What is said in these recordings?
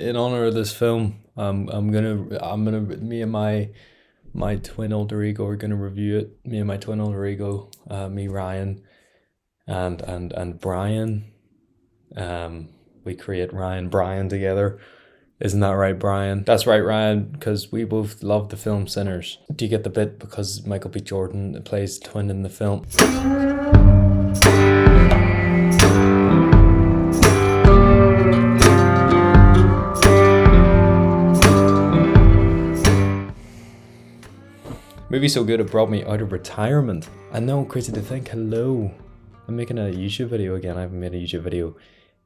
in honor of this film, I'm gonna me and my twin alter ego are gonna review it. Me and my twin alter ego, me Ryan, and Brian. We create Ryan Brian together. Isn't that right, Brian? That's right, Ryan, because we both love the film Sinners. Do you get the bit? Because Michael B. Jordan plays twin in the film. Movie so good it brought me out of retirement. I know, crazy to think. Hello. I'm making a YouTube video again. I haven't made a YouTube video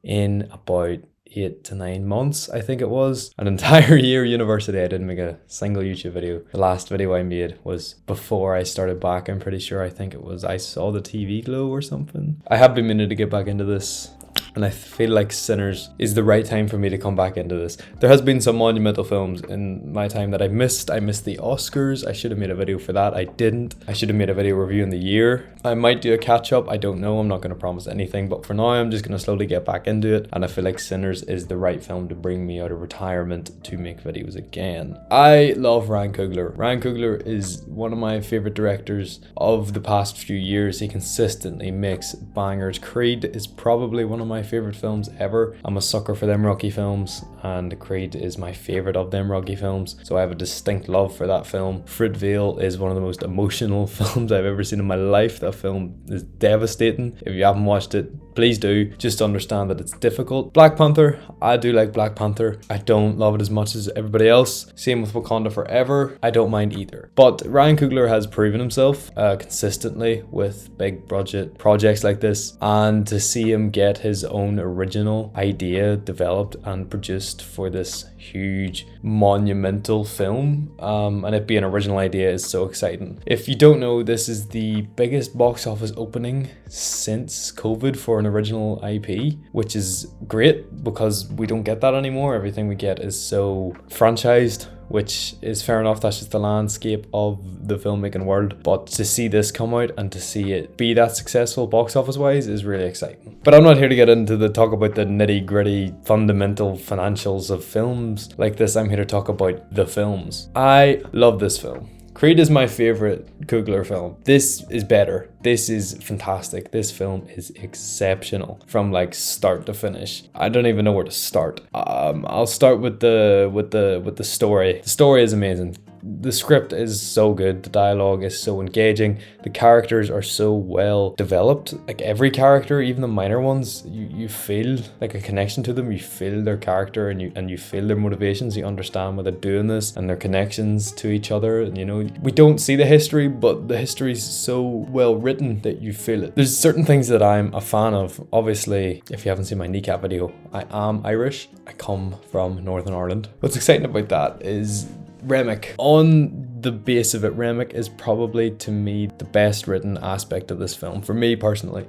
in about 8 to 9 months, I think it was. An entire year university, I didn't make a single YouTube video. The last video I made was before I started back, I'm pretty sure. I think it was I Saw the TV Glow or something. I have been meaning to get back into this, and I feel like Sinners is the right time for me to come back into this. There has been some monumental films in my time that I missed. I missed the Oscars. I should have made a video for that. I didn't. I should have made a video reviewing the year. I might do a catch up. I don't know. I'm not going to promise anything. But for now, I'm just going to slowly get back into it. And I feel like Sinners is the right film to bring me out of retirement to make videos again. I love Ryan Coogler. Ryan Coogler is one of my favorite directors of the past few years. He consistently makes bangers. Creed is probably one of my favorite films ever. I'm a sucker for them Rocky films, and Creed is my favorite of them Rocky films, so I have a distinct love for that film. Fruitvale is one of the most emotional films I've ever seen in my life. That film is devastating. If you haven't watched it, please do. Just understand that it's difficult. Black Panther, I do like Black Panther. I don't love it as much as everybody else. Same with Wakanda Forever. I don't mind either. But Ryan Coogler has proven himself consistently with big budget projects like this, and to see him get his own original idea developed and produced for this huge monumental film, and it being an original idea is so exciting. If you don't know, this is the biggest box office opening since COVID for an original IP, which is great because we don't get that anymore. Everything we get is so franchised, which is fair enough. That's just the landscape of the filmmaking world. But to see this come out and to see it be that successful box office wise is really exciting. But I'm not here to get into the talk about the nitty gritty fundamental financials of films like this. I'm here to talk about the films. I love this film. Creed is my favorite Coogler film. This is better. This is fantastic. This film is exceptional from like start to finish. I don't even know where to start. I'll start with the story. The story is amazing. The script is so good. The dialogue is so engaging. The characters are so well developed. Like every character, even the minor ones, you feel like a connection to them. You feel their character and you feel their motivations. You understand why they're doing this and their connections to each other. And you know, we don't see the history, but the history is so well written that you feel it. There's certain things that I'm a fan of. Obviously, if you haven't seen my kneecap video, I am Irish. I come from Northern Ireland. What's exciting about that is Remick. On the base of it, Remick is probably, to me, the best written aspect of this film. For me personally,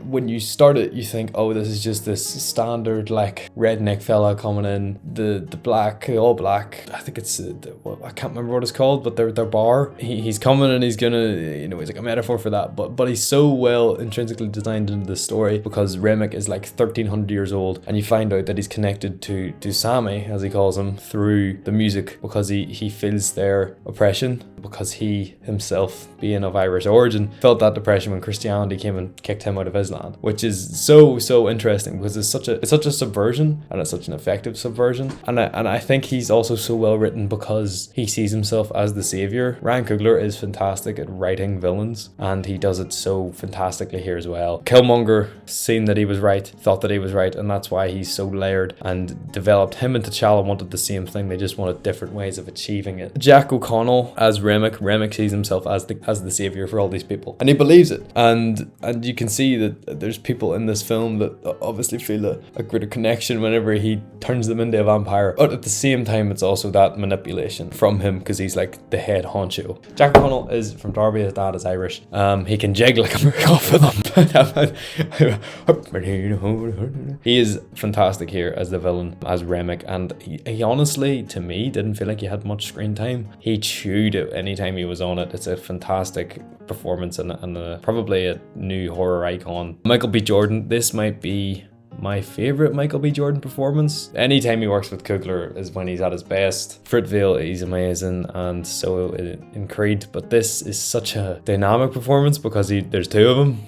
when you start it, you think, oh, this is just this standard like redneck fella coming in, the all black. I think it's I can't remember what it's called, but their bar. He's coming and he's gonna, he's like a metaphor for that. But he's so well intrinsically designed into the story because Remick is like 1300 years old, and you find out that he's connected to Sammy, as he calls him, through the music because he feels their oppression, because he himself, being of Irish origin, felt that depression when Christianity came and kicked him out of his land, which is so interesting because it's such a subversion, and it's such an effective subversion, and I think he's also so well written because he sees himself as the savior. Ryan Coogler is fantastic at writing villains, and he does it so fantastically here as well. Killmonger seen that he was right, thought that he was right, and that's why he's so layered, and developed. Him and T'Challa wanted the same thing, they just wanted different ways of achieving it. Jack O'Connell as Remick sees himself as the savior for all these people, and he believes it, and you can see that there's people in this film that obviously feel a greater connection whenever he turns them into a vampire, but at the same time it's also that manipulation from him because he's like the head honcho. Jack O'Connell is from Derby, his dad is Irish. He can jig like a merc off of them. He is fantastic here as the villain, as Remick, and he honestly, to me, didn't feel like he had much screen time. He chewed it anytime he was on it. It's a fantastic performance and probably a new horror icon. Michael B. Jordan, this might be my favorite Michael B. Jordan performance. Anytime he works with Coogler is when he's at his best. Fruitvale, he's amazing, and so in Creed. But this is such a dynamic performance because there's two of them.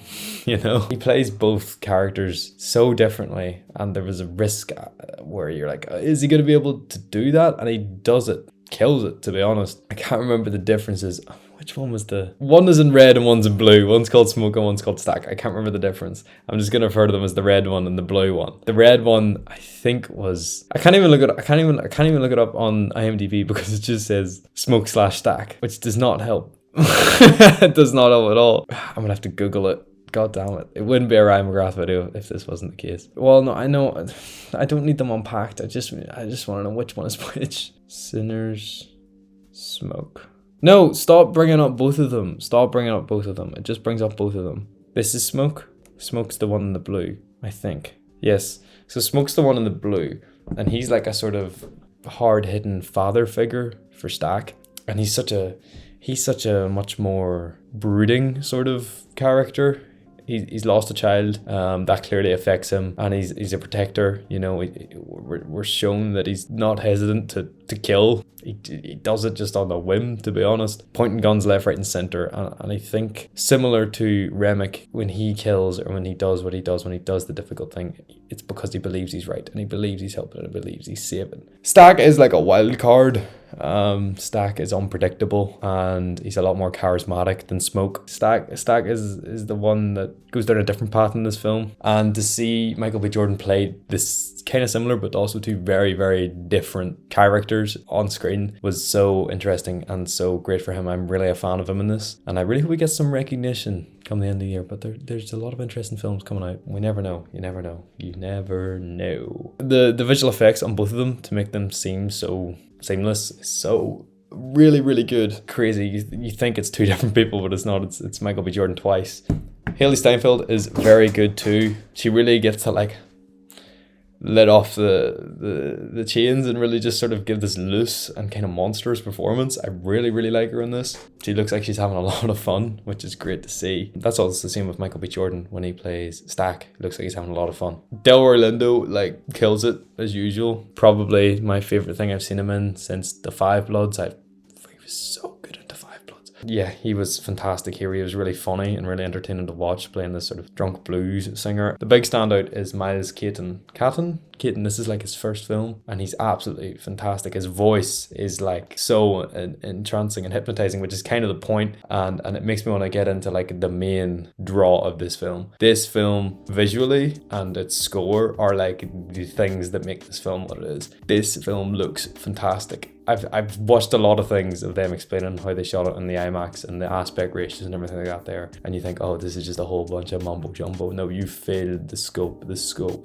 You know, he plays both characters so differently, and there was a risk where you're like, is he going to be able to do that? And he does it, kills it, to be honest. I can't remember the differences. Which one was one is in red and one's in blue. One's called Smoke and one's called Stack. I can't remember the difference. I'm just gonna refer to them as the red one and the blue one. The red one, I think, was, I can't even look it up on IMDb because it just says Smoke/Stack, which does not help. It does not help at all. I'm gonna have to Google it. God damn it. It wouldn't be a Ryan McGrath video if this wasn't the case. Well, no, I know. I don't need them unpacked. I just want to know which one is which. Sinners, Smoke. No, stop bringing up both of them. Stop bringing up both of them. It just brings up both of them. This is Smoke. Smoke's the one in the blue, I think. Yes. So Smoke's the one in the blue. And he's like a sort of hard-hitting father figure for Stack. And he's such a much more brooding sort of character. He's lost a child, that clearly affects him, and he's a protector. You know, we're shown that he's not hesitant to kill. He does it just on a whim, to be honest, pointing guns left, right, and center. And I think similar to Remick, when he kills or when he does what he does, when he does the difficult thing, it's because he believes he's right and he believes he's helping and he believes he's saving. Stack is like a wild card. Stack is unpredictable and he's a lot more charismatic than Smoke. Stack is the one that goes down a different path in this film, and to see Michael B. Jordan play this kind of similar but also two very, very different characters on screen was so interesting and so great for him. I'm really a fan of him in this, and I really hope we get some recognition come the end of the year. But there's a lot of interesting films coming out. We never know. You never know. The visual effects on both of them to make them seem so seamless is so really, really good. Crazy. You think it's two different people, but it's not. It's Michael B. Jordan twice. Haley Steinfeld is very good too. She really gets to like let off the chains and really just sort of give this loose and kind of monstrous performance. I really, really like her in this. She looks like she's having a lot of fun, which is great to see. That's also the same with Michael B. Jordan when he plays Stack. It looks like he's having a lot of fun. Delroy Lindo like kills it as usual. Probably my favorite thing I've seen him in since The Five Bloods. He was so good in The Five Bloods. Yeah, he was fantastic here. He was really funny and really entertaining to watch, playing this sort of drunk blues singer. The big standout is Miles Caton. Caton, this is like his first film, and he's absolutely fantastic. His voice is like so entrancing and hypnotizing, which is kind of the point, and it makes me want to get into like the main draw of this film. This film visually and its score are like the things that make this film what it is. This film looks fantastic. I've watched a lot of things of them explaining how they shot it in the IMAX and the aspect ratios and everything like that there, and you think, oh, this is just a whole bunch of mumbo jumbo. No, you failed the scope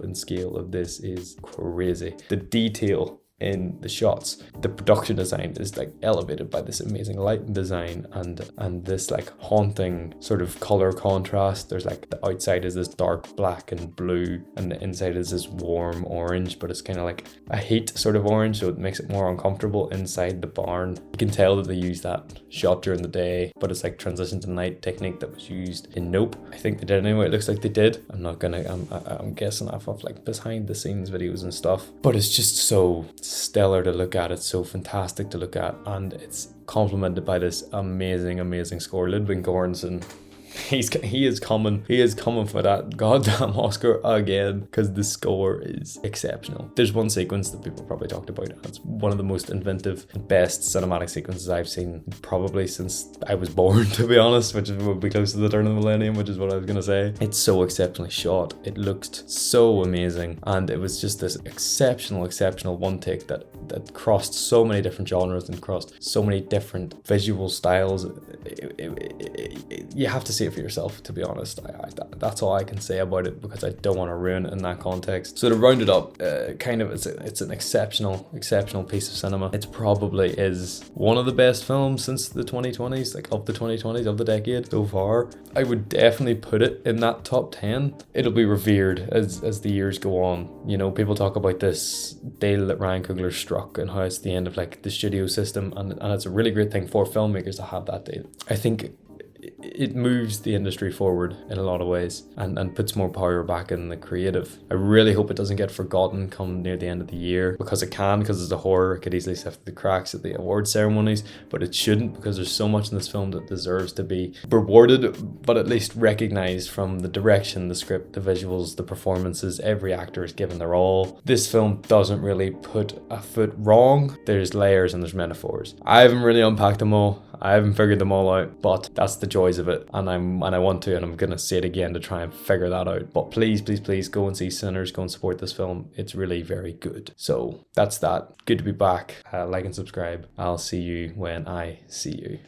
and scale of this is crazy. The detail in the shots, the production design is like elevated by this amazing lighting design and this like haunting sort of color contrast. There's like the outside is this dark black and blue, and the inside is this warm orange, but it's kind of like a heat sort of orange, so it makes it more uncomfortable inside the barn. You can tell that they used that shot during the day, but it's like transition to night technique that was used in Nope. I think they did anyway. It looks like they did. I'm guessing off of like behind the scenes videos and stuff, but it's just so stellar to look at. It's so fantastic to look at, and it's complemented by this amazing score. Ludwig Göransson, he is coming for that goddamn Oscar again, because the score is exceptional. There's one sequence that people probably talked about, and it's one of the most inventive and best cinematic sequences I've seen probably since I was born, to be honest, which would be close to the turn of the millennium, which is what I was gonna say. It's so exceptionally shot. It looked so amazing, and it was just this exceptional one take that crossed so many different genres and crossed so many different visual styles. You have to see it for yourself, to be honest. That's all I can say about it, because I don't want to ruin it in that context. So to round it up, it's an exceptional piece of cinema. It probably is one of the best films since the 2020s, like of the 2020s, of the decade so far. I would definitely put it in that top 10. It'll be revered as the years go on. You know, people talk about this deal that Ryan Coogler struck and how it's the end of like the studio system, and it's a really great thing for filmmakers to have that deal. I think it moves the industry forward in a lot of ways and puts more power back in the creative. I really hope it doesn't get forgotten come near the end of the year, because it can, because it's a horror. It could easily slip through the cracks at the award ceremonies, but it shouldn't, because there's so much in this film that deserves to be rewarded, but at least recognized, from the direction, the script, the visuals, the performances. Every actor is given their all. This film doesn't really put a foot wrong. There's layers and there's metaphors. I haven't really unpacked them all. I haven't figured them all out, but that's the joys of it, and I want to, and I'm gonna say it again to try and figure that out. But please go and see Sinners. Go and support this film. It's really very good. So that's that. Good to be back. Like and subscribe. I'll see you when I see you.